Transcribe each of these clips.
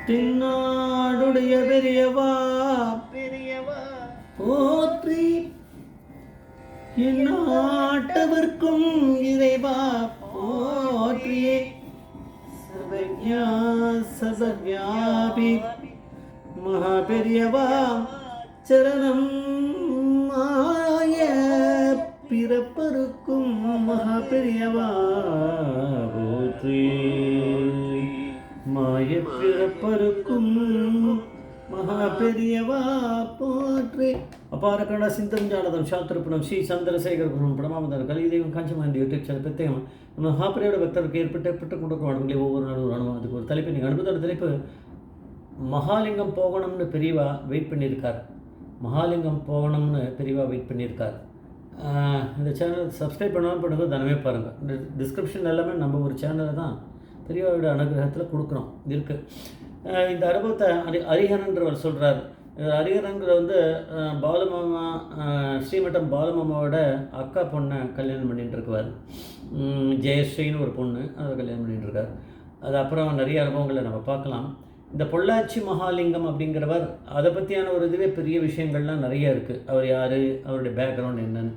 தென்னாடுடைய பெரியவா போற்றி, எந்நாட்டவர்க்கும் இறைவா போற்றியே. சர்வஜா சர்வவியாபி மகாபெரியவா சரணம். மாய பிறப்பருக்கும் மகாபெரியவா போற்றி, மாய பிறப்பருக்கும் மகாபெரியவா போற்றி. அபார கருணா சிந்தம் ஜானதம் சாஸ்திரப்பணம் ஸ்ரீ சந்திரசேகர குரு பிரமாமதர் கலிதேவம் காஞ்சமாந்தி யூடியூப் சேனல் பிரத்யேகம் நம்ம மகாபெரியோட பக்தருக்கு ஏற்பட்டு கொண்டு வடங்களே ஒவ்வொரு நாளும் ஒரு அனுபவம். அதுக்கு ஒரு தலைப்பு, நீங்கள் அனுபவத்தோட தலைப்பு மகாலிங்கம் போகணும்னு பெரியவா வெயிட் பண்ணியிருக்கார். மகாலிங்கம் போகணும்னு பெரியவா வெயிட் பண்ணியிருக்கார். இந்த சேனல் சப்ஸ்கிரைப் பண்ணாமல் பண்ணுங்க, தனமே பாருங்கள். இந்த டிஸ்கிரிப்ஷன் எல்லாமே நம்ம ஒரு சேனலில் தான் பெரியவாவோட அனுகிரகத்தில் கொடுக்குறோம் இருக்குது. இந்த அனுபவத்தை ஹரிஹரன்றவர் சொல்கிறார். ஹரிஹரன்ற வந்து பாலுமாமா, ஸ்ரீமட்டம் பாலுமாமாவோட அக்கா பொண்ணை கல்யாணம் பண்ணிட்டு இருக்குவார். ஜெயஸ்ரீன்னு ஒரு பொண்ணு, அதை கல்யாணம் பண்ணிட்டு இருக்கார். அது அப்புறம் நிறைய அனுபவங்களை நம்ம பார்க்கலாம். இந்த பொள்ளாச்சி மகாலிங்கம் அப்படிங்கிறவர், அதை பற்றியான ஒரு இதுவே பெரிய விஷயங்கள்லாம் நிறைய இருக்குது. அவர் யார், அவருடைய பேக்ரவுண்ட் என்னன்னு,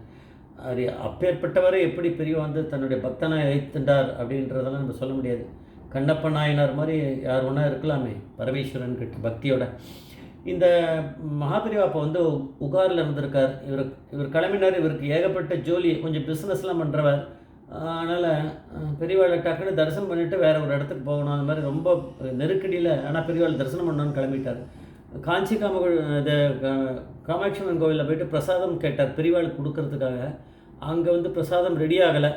அது அப்பேற்பட்டவரை எப்படி பெரிய வந்து தன்னுடைய பக்தனை வைத்துண்டார் அப்படின்றதெல்லாம் நம்ம சொல்ல முடியாது. கண்ணப்ப நாயனார் மாதிரி யார் ஒன்றா இருக்கலாமே பரமேஸ்வரன் கிட்ட பக்தியோட. இந்த மகாபெரிவா அப்போ வந்து உகாரில் இருந்திருக்கார். இவர் கிளம்பினார். இவருக்கு ஏகப்பட்ட ஜோலி, கொஞ்சம் பிஸ்னஸ்லாம் பண்ணுறவர். அதனால் பெரியவாளை டக்குன்னு தரிசனம் பண்ணிவிட்டு வேறு ஒரு இடத்துக்கு போகணும். அந்த மாதிரி ரொம்ப நெருக்கடியில், ஆனால் பெரியவாளை தரிசனம் பண்ணணும்னு கிளம்பிட்டார். காஞ்சி இது காமாட்சி அம்மன் கோவிலில் போய்ட்டு பிரசாதம் கேட்டார் பெரியவாளுக்கு கொடுக்கறதுக்காக. அங்கே வந்து பிரசாதம் ரெடி ஆகலை.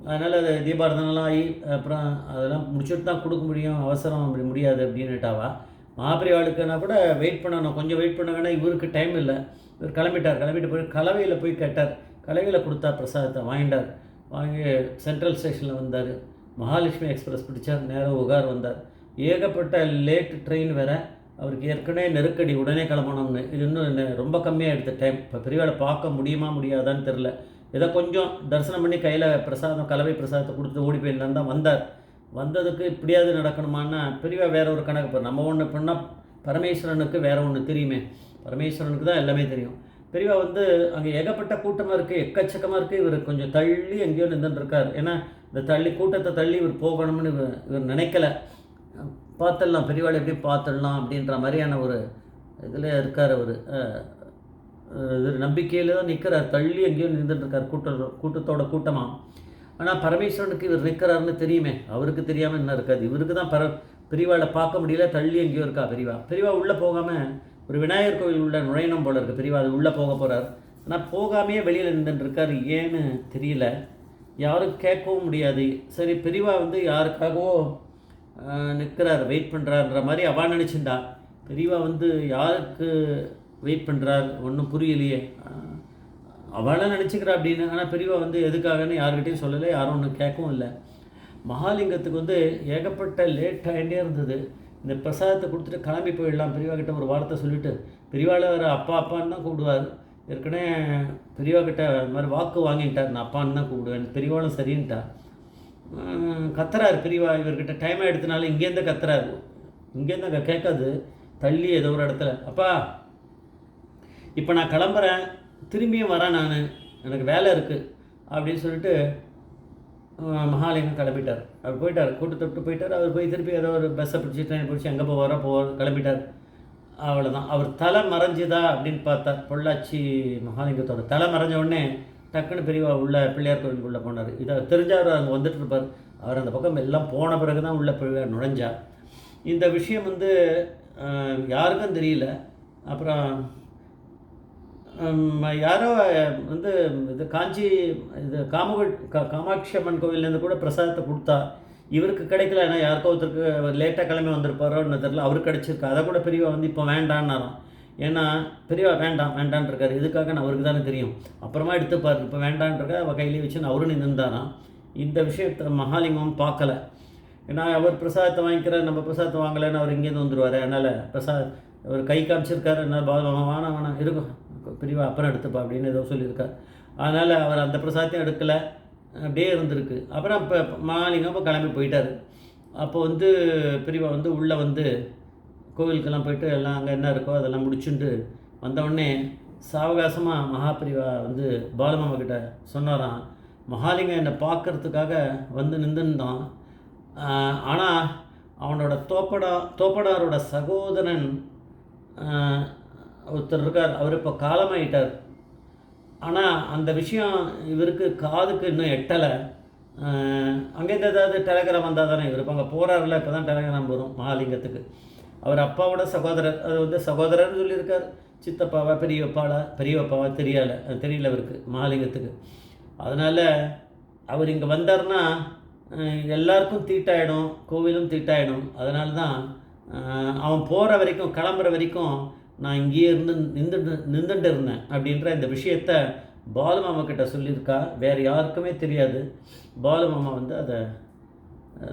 அதனால் அது தீபாரதனெலாம் ஆகி அப்புறம் அதெல்லாம் முடிச்சுட்டு தான் கொடுக்க முடியும், அவசரம் அப்படி முடியாது அப்படின்னுட்டாவா. மகாபெரிவாளுக்குன்னா கூட வெயிட் பண்ணணும், கொஞ்சம் வெயிட் பண்ணுங்கன்னா இவருக்கு டைம் இல்லை. இவர் கிளம்பிட்டு போய் கலவையில் போய் கேட்டார். கலவையில் கொடுத்தா பிரசாதத்தை வாங்கிட்டார். வாங்கி சென்ட்ரல் ஸ்டேஷனில் வந்தார். மகாலட்சுமி எக்ஸ்பிரஸ் பிடிச்சார். நேராக உகார் வந்தார். ஏகப்பட்ட லேட் ட்ரெயின் வேறு. அவருக்கு ஏற்கனவே நெருக்கடி, உடனே கிளம்பணும்னு. இது இன்னும் ரொம்ப கம்மியாக எடுத்த டைம். இப்போ பெரியவாளை பார்க்க முடியுமா முடியாதான்னு தெரில. ஏதோ கொஞ்சம் தரிசனம் பண்ணி கையில் பிரசாதம், கலவை பிரசாதத்தை கொடுத்துட்டு ஓடி போயிடலாம் தான் வந்தார். வந்ததுக்கு இப்படியாவது நடக்கணுமான்னா பெரியவா வேறு ஒரு கணக்கு. இப்போ நம்ம ஒன்று பண்ணால் பரமேஸ்வரனுக்கு வேறு ஒன்று தெரியுமே, பரமேஸ்வரனுக்கு தான் எல்லாமே தெரியும். பெரியவா வந்து அங்கே ஏகப்பட்ட கூட்டமாக இருக்குது, எக்கச்சக்கமாக இருக்குது. இவர் கொஞ்சம் தள்ளி எங்கேயோ நின்றுருக்கார். ஏன்னா இந்த கூட்டத்தை தள்ளி இவர் போகணும்னு இவர் நினைக்கல. பார்த்துடலாம், பெரியவாளை எப்படி பார்த்துடலாம் அப்படின்ற மாதிரியான ஒரு இதில் இருக்கார். அவர் இது நம்பிக்கையில் தான் நிற்கிறார். தள்ளி எங்கேயோ நின்றுட்டுருக்கார் கூட்டத்தோட கூட்டமாக. ஆனால் பரமேஸ்வரனுக்கு இவர் நிற்கிறாருன்னு தெரியுமே, அவருக்கு தெரியாமல் என்ன இருக்காது. இவருக்கு தான் பெரியவாளை பார்க்க முடியல, தள்ளி எங்கேயோ இருக்கா பெரியவா உள்ளே போகாமல் ஒரு விநாயகர் கோவில் உள்ள நுழையணும் போல இருக்குது. பெரியவா அது உள்ளே போக போகிறார். ஆனால் போகாமையே வெளியில் நின்றுட்டுருக்கார். ஏன்னு தெரியல, யாரும் கேட்கவும் முடியாது. சரி, பெரியவா வந்து யாருக்காகவோ நிற்கிறார், வெயிட் பண்ணுறாருன்ற மாதிரி அவள் நினச்சிருந்தா. பெரியவா வந்து யாருக்கு வெயிட் பண்ணுறார் ஒன்றும் புரியலையே, அவளாக நினச்சிக்கிறா அப்படின்னு. ஆனால் பெரியவா வந்து எதுக்காகன்னு யாருக்கிட்டையும் சொல்லலை, யாரும் ஒன்றும் கேட்கவும் இல்லை. மகாலிங்கத்துக்கு வந்து ஏகப்பட்ட லேட் ஆகிட்டே இருந்தது. இந்த பிரசாதத்தை கொடுத்துட்டு கிளம்பி போயிடலாம், பெரியவா கிட்ட ஒரு வார்த்தை சொல்லிவிட்டு. பெரியவாளை வேறு அப்பான்னு தான் கூப்பிடுவார். ஏற்கனவே பெரியவா கிட்ட இந்த மாதிரி வாக்கு வாங்கிட்டார், நான் அப்பான்னு தான் கூப்பிடுவேன். பெரியவாளும் சரின்ட்டா. கத்துறாரு பெரியவா. இவர்கிட்ட டைம் ஆகிடுத்துனால இங்கேருந்து கத்துறாரு. இங்கேருந்து அங்கே கேட்காது, தள்ளி ஏதோ ஒரு இடத்துல. அப்பா இப்போ நான் கிளம்புறேன், திரும்பியும் வரேன், நான் எனக்கு வேலை இருக்குது அப்படின்னு சொல்லிட்டு மகாலிங்கம் கிளம்பிட்டார். அவர் போயிட்டார், கூட்டத்தொட்டு போயிட்டார். அவர் போய் திருப்பி ஏதோ ஒரு பஸ்ஸை பிடிச்சி ட்ரெயின் பிடிச்சி எங்கே போவாரோ கிளம்பிட்டார். அவ்வளோதான். அவர் தலை மறைஞ்சுதா அப்படின்னு பார்த்தார். பொள்ளாச்சி மகாலிங்கத்தோட தலை மறைஞ்ச உடனே டக்குன்னு பெரியவா உள்ள பிள்ளையார் கோவிலுக்குள்ளே போனார். இதை தெரிஞ்சார், அங்கே வந்துட்டு இருப்பார். அவர் அந்த பக்கம் எல்லாம் போன பிறகு தான் உள்ள பிள்ளையார் நுழைஞ்சார். இந்த விஷயம் வந்து யாருக்கும் தெரியல. அப்புறம் யாரோ வந்து இது காஞ்சி இது காமாட்சி அம்மன் கோவிலேருந்து கூட பிரசாதத்தை கொடுத்தா. இவருக்கு கிடைக்கல, ஏன்னா யாருக்கோ ஒருத்தருக்கு லேட்டாக கிளம்பி வந்திருப்பாரோன்னு தெரியல. அவருக்கு கிடச்சிருக்கு. அதை கூட பெரியவா வந்து இப்போ வேண்டான்னாராம். ஏன்னா பெரியவா வேண்டான் இருக்கார். எதுக்காகன்னு அவருக்கு தானே தெரியும். அப்புறமா எடுத்துப்பார். இப்போ வேண்டான்றக்க அவள் கையிலே வச்சுன்னு அவரும் நின்றுந்தாராம். இந்த விஷயத்தை மகாலிங்கமும் பார்க்கல. ஏன்னா அவர் பிரசாதத்தை வாங்கிக்கிறார், நம்ம பிரசாதத்தை வாங்கலைன்னு அவர் இங்கேருந்து வந்துடுவார். அதனால் அவர் கை காமிச்சிருக்காரு. என்ன வேணாம் இருக்கும் பெரியவா அப்புறம் எடுத்துப்பா அப்படின்னு ஏதோ சொல்லியிருக்கார். அதனால் அவர் அந்த பிரசாதத்தையும் எடுக்கலை, அப்படியே இருந்திருக்கு. அப்புறம் இப்போ மகாலிங்கம் இப்போ கிளம்பி போயிட்டார். அப்போ வந்து பெரியவா வந்து உள்ளே வந்து கோவிலுக்கெல்லாம் போயிட்டு எல்லாம் அங்கே என்ன இருக்கோ அதெல்லாம் முடிச்சுட்டு வந்தவுடனே சாவகாசமாக மகாபிரிவா வந்து பாலுமாமா கிட்ட சொன்னாராம், மகாலிங்கம் என்னை பார்க்கறதுக்காக வந்து நின்றுந்தான். ஆனால் அவனோட தோப்படாரோட சகோதரன் ஒருத்தர் இருக்கார், அவர் இப்போ காலமாயிட்டார். ஆனால் அந்த விஷயம் இவருக்கு காதுக்கு இன்னும் எட்டலை. அங்கேருந்து ஏதாவது டெலகிராம் வந்தால் தானே இவர் இப்போ அங்கே போகிறாரில்ல, இப்போ தான் டெலகிராம் வரும் மகாலிங்கத்துக்கு. அவர் அப்பாவோட சகோதரர், அது வந்து சகோதரர்னு சொல்லியிருக்கார். சித்தப்பாவா பெரியப்பாவா தெரியல அவருக்கு மகாலிங்கத்துக்கு. அதனால் அவர் இங்கே வந்தார்னா எல்லாருக்கும் தீட்டாயிடும், கோவிலும் தீட்டாயிடும். அதனால தான் அவன் போகிற வரைக்கும், கிளம்புற வரைக்கும் நான் இங்கேயே நின்றுட்டு இருந்தேன் அப்படின்ற இந்த விஷயத்த பாலுமாமா கிட்ட சொல்லியிருக்கா. வேறு யாருக்குமே தெரியாது. பாலுமாமா வந்து அதை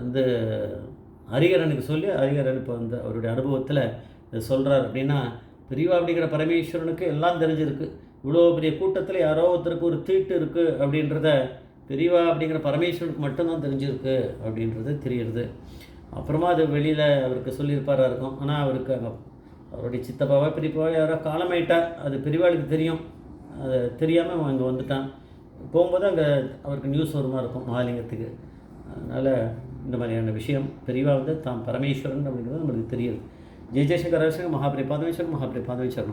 வந்து ஹரிஹரனுக்கு சொல்லி, ஹரிஹரன் இப்போ வந்து அவருடைய அனுபவத்தில் இதை சொல்கிறார். அப்படின்னா பெரியவா அப்படிங்கிற பரமேஸ்வரனுக்கு எல்லாம் தெரிஞ்சிருக்கு. இவ்வளோ பெரிய கூட்டத்தில் யாரோ ஒருத்தருக்கு ஒரு தீட்டு இருக்குது அப்படின்றத பெரியவா அப்படிங்கிற பரமேஸ்வரனுக்கு மட்டும்தான் தெரிஞ்சிருக்கு அப்படின்றது தெரியுது. அப்புறமா அது வெளியில் அவருக்கு சொல்லியிருப்பாராக இருக்கும். ஆனால் அவருக்கு அங்கே அவருடைய சித்தப்பாவா பெரியப்பாவா யாரோ காலமாயிட்டார், அது பெரியவாளுக்கு தெரியும். அது தெரியாமல் அவன் அங்கே வந்துட்டான். போகும்போது அங்கே அவருக்கு நியூஸ் வருமா இருக்கும் மகாலிங்கத்துக்கு. அதனால் இந்த மாதிரியான விஷயம் பெரியவா வந்து தான் பரமேஸ்வரன் அப்படிங்கிறது நம்மளுக்கு தெரியுது. ஜெய் ஜெய்சங்கர் மகாபிரிபாதமேஸ்வரன்.